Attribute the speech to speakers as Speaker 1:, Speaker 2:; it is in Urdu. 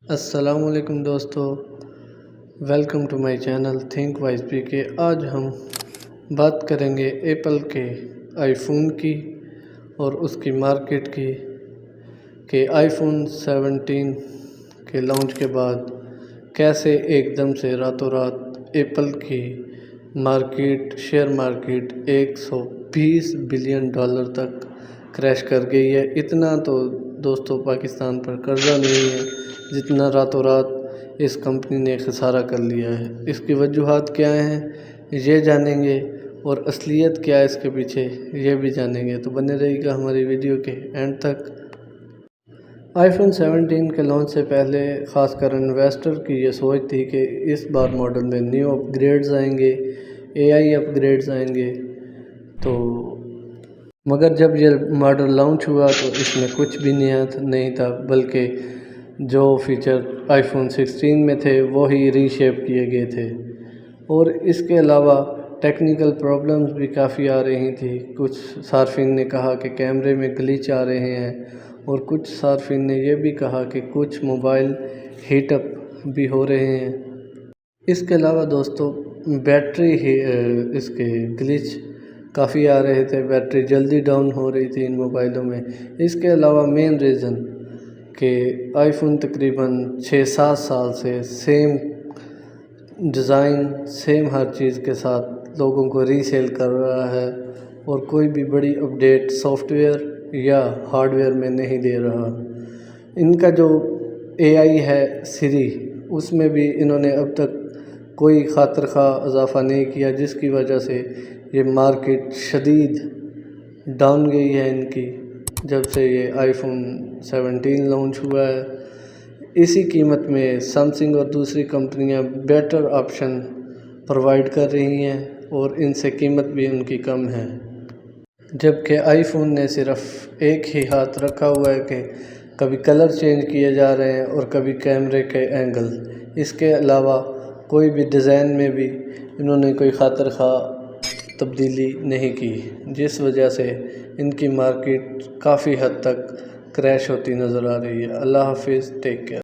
Speaker 1: السلام علیکم دوستو، welcome to my channel think wise P K. آج ہم بات کریں گے ایپل کے آئی فون کی اور اس کی مارکیٹ کی کہ آئی فون 17 کے لانچ کے بعد کیسے ایک دم سے راتوں رات ایپل کی شیئر مارکیٹ $120 بلین تک کریش کر گئی ہے۔ اتنا تو دوستو پاکستان پر قرضہ نہیں ہے جتنا راتوں رات اس کمپنی نے خسارہ کر لیا ہے۔ اس کی وجوہات کیا ہیں یہ جانیں گے، اور اصلیت کیا ہے اس کے پیچھے یہ بھی جانیں گے، تو بنے رہی گا ہماری ویڈیو کے اینڈ تک۔ آئی فون 17 کے لانچ سے پہلے خاص کر انویسٹر کی یہ سوچ تھی کہ اس بار ماڈل میں نیو اپ گریڈز آئیں گے، AI اپ گریڈز آئیں گے، تو مگر جب یہ ماڈل لانچ ہوا تو اس میں کچھ بھی نہیں تھا، بلکہ جو فیچر آئی فون 16 میں تھے وہی ری شیپ کیے گئے تھے، اور اس کے علاوہ ٹیکنیکل پرابلمز بھی کافی آ رہی تھی۔ کچھ صارفین نے کہا کہ کیمرے میں گلیچ آ رہے ہیں، اور کچھ صارفین نے یہ بھی کہا کہ کچھ موبائل ہیٹ اپ بھی ہو رہے ہیں۔ اس کے علاوہ دوستو بیٹری اس کے گلیچ کافی آ رہے تھے، بیٹری جلدی ڈاؤن ہو رہی تھی ان موبائلوں میں۔ اس کے علاوہ مین ریزن کہ آئی فون تقریباً 6-7 سال سے سیم ڈیزائن سیم ہر چیز کے ساتھ لوگوں کو ری سیل کر رہا ہے، اور کوئی بھی بڑی اپڈیٹ سافٹ ویئر یا ہارڈ ویئر میں نہیں دے رہا۔ ان کا جو AI ہے سری، اس میں بھی انہوں نے اب تک کوئی خاطر خواہ اضافہ نہیں کیا، جس کی وجہ سے یہ مارکیٹ شدید ڈاؤن گئی ہے ان کی جب سے یہ آئی فون 17 لانچ ہوا ہے۔ اسی قیمت میں سیمسنگ اور دوسری کمپنیاں بیٹر آپشن پرووائڈ کر رہی ہیں، اور ان سے قیمت بھی ان کی کم ہے، جبکہ آئی فون نے صرف ایک ہی ہاتھ رکھا ہوا ہے کہ کبھی کلر چینج کیے جا رہے ہیں اور کبھی کیمرے کے اینگل۔ اس کے علاوہ کوئی بھی ڈیزائن میں بھی انہوں نے کوئی خاطر خواہ تبدیلی نہیں کی، جس وجہ سے ان کی مارکیٹ کافی حد تک کریش ہوتی نظر آ رہی ہے۔ اللہ حافظ، ٹیک کیئر۔